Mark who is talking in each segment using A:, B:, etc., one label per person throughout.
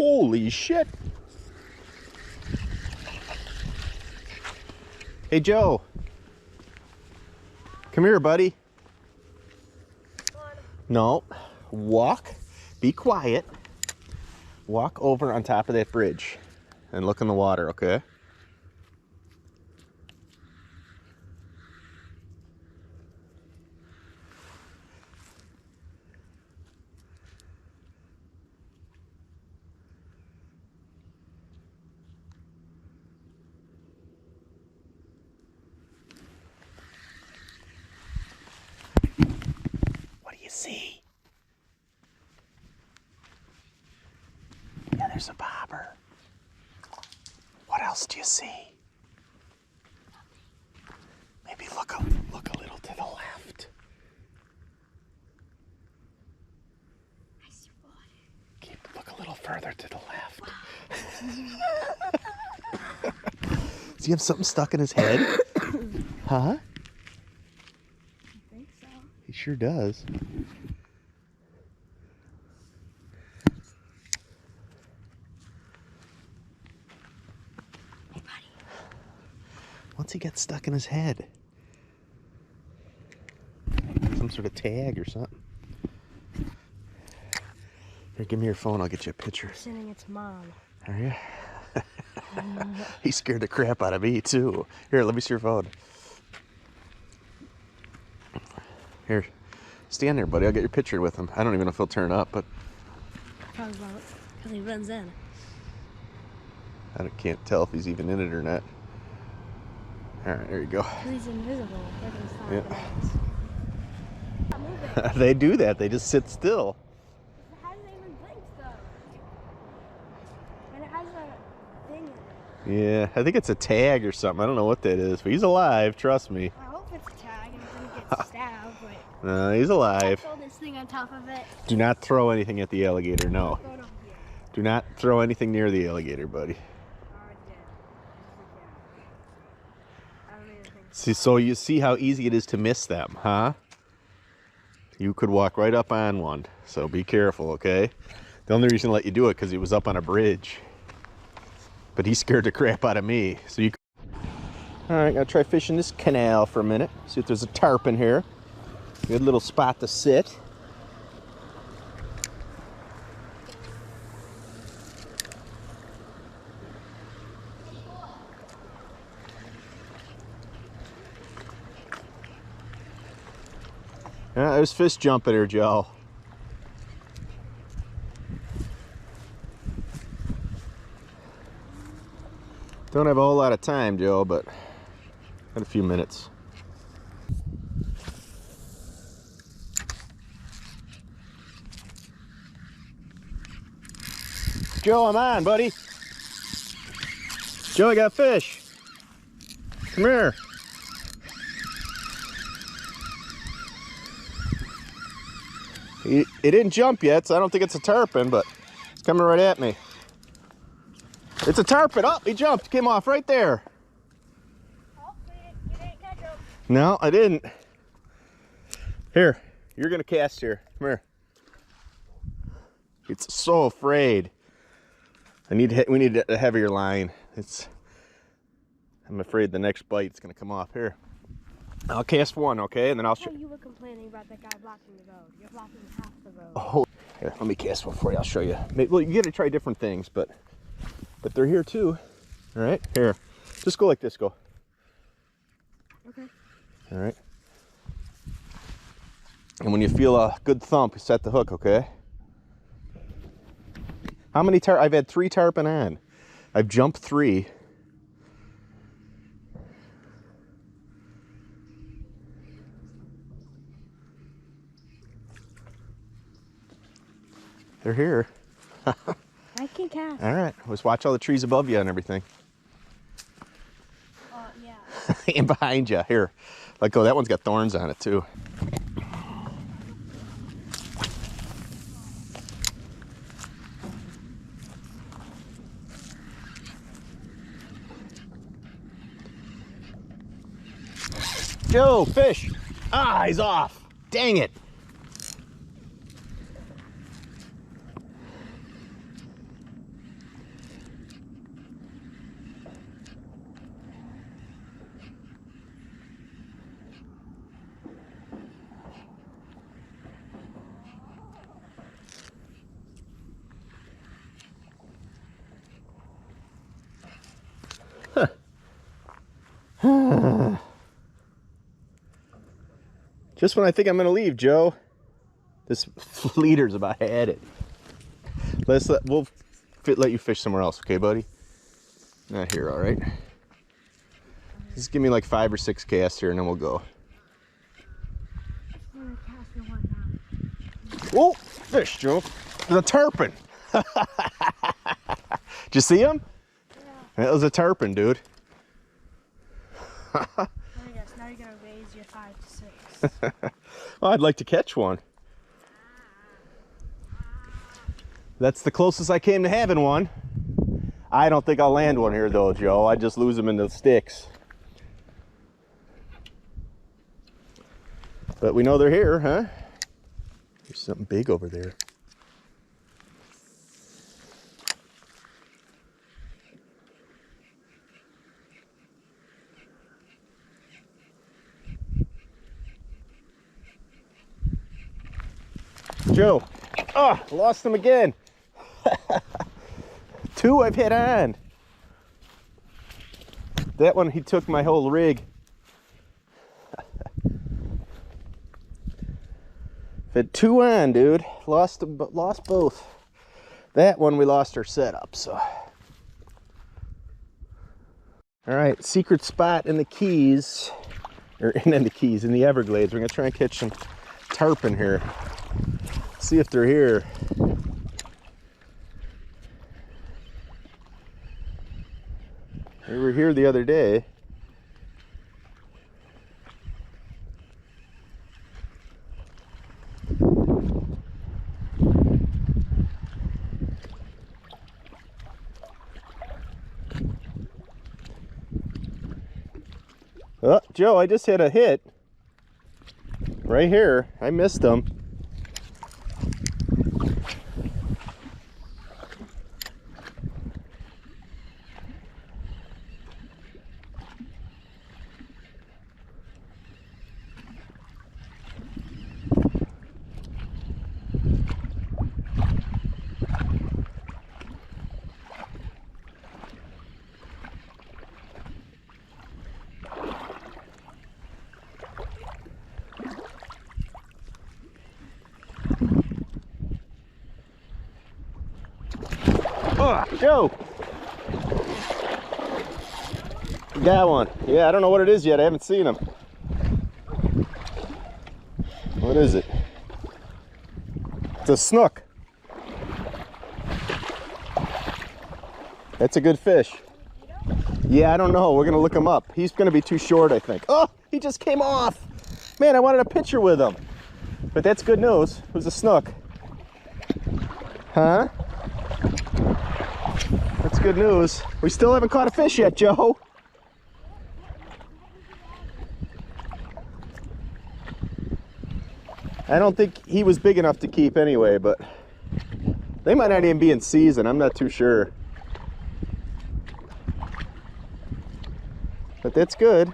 A: Holy shit. Hey, Joe. Come here, buddy. No. Walk. Be quiet. Walk over on top of that bridge and look in the water, okay? What do you see? Yeah, there's a bobber. What else do you see? Maybe look a little to the left.
B: I see water.
A: Look a little further to the left. Wow. Does he have something stuck in his head? Huh?
B: I think so.
A: He sure does.
B: Hey, buddy.
A: What's he got stuck in his head? Some sort of tag or something. Here, give me your phone. I'll get you a picture.
B: I'm sending it to Mom.
A: Are you? He scared the crap out of me, too. Here, let me see your phone. Here, stand there, buddy. I'll get your picture with him. I don't even know if he'll turn up, but...
B: Probably won't, because he runs in.
A: I can't tell if he's even in it or not. All right, there you go.
B: He's invisible.
A: Yeah.
B: Not moving.
A: They do that. They just sit still.
B: How do they even blink, though? And it has a thing in it.
A: Yeah, I think it's a tag or something. I don't know what that is, but he's alive. Trust me.
B: I hope it's a tag and it doesn't get stabbed, but...
A: No, he's alive.
B: Throw this thing on top of it.
A: Do not throw anything at the alligator. No.
B: Throw it over here.
A: Do not throw anything near the alligator, buddy. See, so you see how easy it is to miss them, huh? You could walk right up on one, so be careful, okay? The only reason to let you do it because he was up on a bridge. But he scared the crap out of me. So you. All right, gotta try fishing this canal for a minute. See if there's a tarpon here. Good little spot to sit. Yeah, there's fish jumping here, Joe. Don't have a whole lot of time, Joe, but got a few minutes. Joe, I'm on, buddy. Joe, I got fish. Come here. It didn't jump yet, so I don't think it's a tarpon, but it's coming right at me. It's a tarpon. Oh, he jumped. Came off right there.
B: Oh, you didn't catch him.
A: No, I didn't. Here, you're going to cast here. Come here. It's so afraid. We need a heavier line. I'm afraid the next bite's going to come off. Here. I'll cast one, okay? And then I'll show
B: you were complaining about that guy blocking the road. You're blocking half the road.
A: Oh, here, let me cast one for you. I'll show you. Well, you got to try different things, but they're here too. All right, here. Just go like this. Go.
B: Okay.
A: All right. And when you feel a good thump, set the hook, okay? How many I've had 3 tarpon on. I've jumped 3. They're here.
B: I can cast.
A: All right. Let's watch all the trees above you and everything.
B: Yeah.
A: And behind you. Here. Let go. That one's got thorns on it, too. Joe, fish. Ah, he's off. Dang it. Just when I think I'm gonna leave, Joe, this leader's about had it. We'll let you fish somewhere else, okay, buddy? Not here, all right? Just give me like 5 or 6 casts here, and then we'll go. Whoa, fish, Joe. There's a tarpon. Did you see him? Yeah. That was a tarpon, dude.
B: I guess now you're gonna raise your 5 to 6.
A: Well, I'd like to catch one. That's the closest I came to having one. I don't think I'll land one here though, Joe. I just lose them in the sticks. But we know they're here, huh? There's something big over there. Joe, oh, lost them again. 2 I've hit on. That one, he took my whole rig. Had 2 on, dude. Lost both. That one we lost our setup, so. All right, secret spot in the Keys, in the Everglades. We're gonna try and catch some tarpon here. See if they're here. They were here the other day. Oh, Joe, I just hit a hit right here. I missed them. Oh, Joe! Got one. Yeah, I don't know what it is yet. I haven't seen him. What is it? It's a snook. That's a good fish. Yeah, I don't know. We're going to look him up. He's going to be too short, I think. Oh, he just came off. Man, I wanted a picture with him. But that's good news. It was a snook. Huh? That's good news. We still haven't caught a fish yet, Joe. I don't think he was big enough to keep anyway, but they might not even be in season. I'm not too sure. But that's good.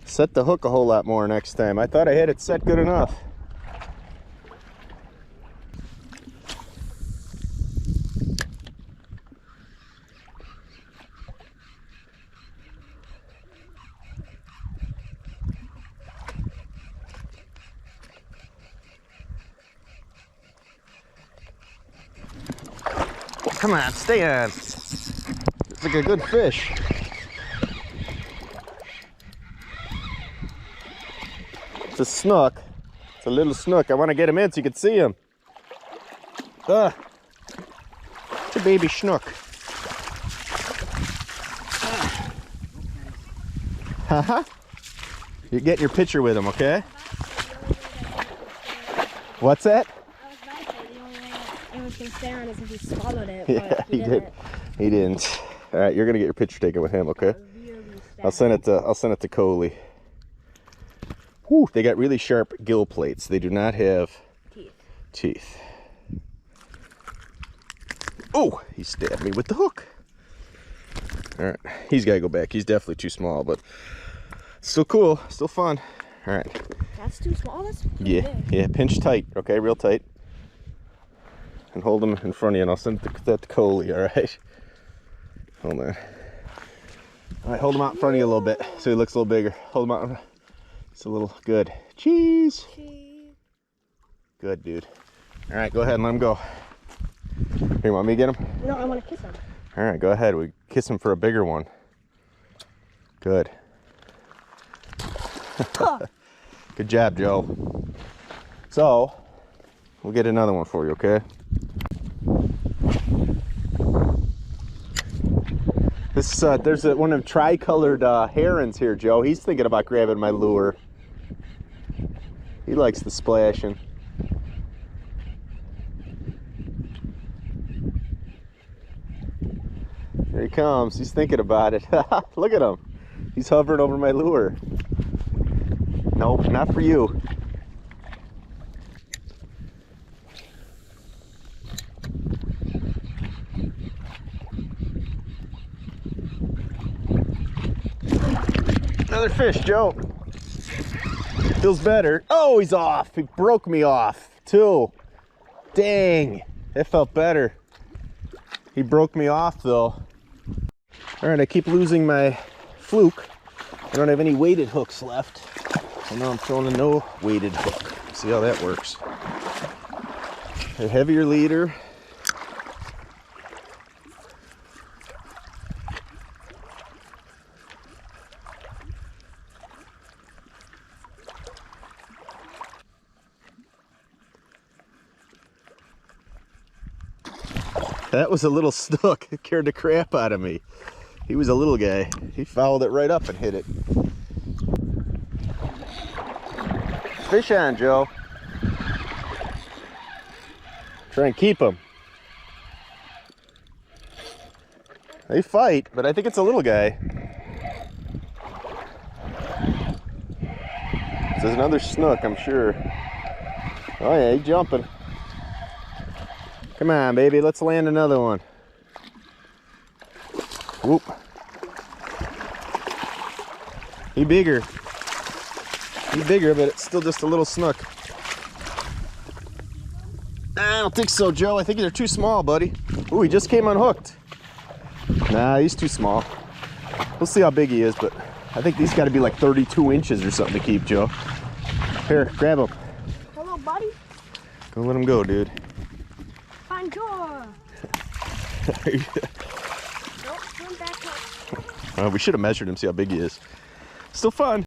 A: Set the hook a whole lot more next time. I thought I had it set good enough. Come on, stay on. It's like a good fish. It's a snook. It's a little snook. I want to get him in so you can see him. It's a baby snook. Haha. You're getting your picture with him, okay? What's that?
B: It was gonna stay on as if he swallowed it,
A: Yeah,
B: but he didn't.
A: He didn't. All right, you're gonna get your picture taken with him, okay? I'll send it to Coley. Whew, they got really sharp gill plates. They do not have teeth. Oh, he stabbed me with the hook. All right, he's got to go back. He's definitely too small, but still cool, still fun. All right.
B: That's too small. That's pretty
A: Yeah,
B: big.
A: yeah. Pinch tight, okay, real tight. and hold him in front of you, and I'll send that to Coley, all right? Hold on. All right, hold him out in front of you a little bit so he looks a little bigger. Hold him out. It's a little good. Cheese.
B: Cheese.
A: Good, dude. All right, go ahead and let him go. Here, you want me to get him?
B: No, I want to kiss him.
A: All right, go ahead. We kiss him for a bigger one. Good. Good job, Joe. So, we'll get another one for you, okay? This there's one of them tri-colored herons here, Joe. He's thinking about grabbing my lure. He likes the splashing. Here he comes. He's thinking about it. Look at him. He's hovering over my lure. Nope, not for you. Another fish, Joe. Feels better. Oh, he's off. He broke me off, too. Dang. That felt better. He broke me off, though. All right, I keep losing my fluke. I don't have any weighted hooks left. So now I'm throwing a no weighted hook. See how that works. A heavier leader. That was a little snook. It scared the crap out of me. He was a little guy. He fouled it right up and hit it. Fish on, Joe. Try and keep them. They fight, but I think it's a little guy. There's another snook, I'm sure. Oh yeah, he's jumping. Come on, baby, let's land another one. Whoop. He's bigger. He's bigger, but it's still just a little snook. I don't think so, Joe. I think they're too small, buddy. Ooh, he just came unhooked. Nah, he's too small. We'll see how big he is, but I think these got to be like 32 inches or something to keep, Joe. Here, grab him.
B: Hello, buddy.
A: Go let him go, dude.
B: Bonjour. Nope, swim back up.
A: We should have measured him, see how big he is. Still fun.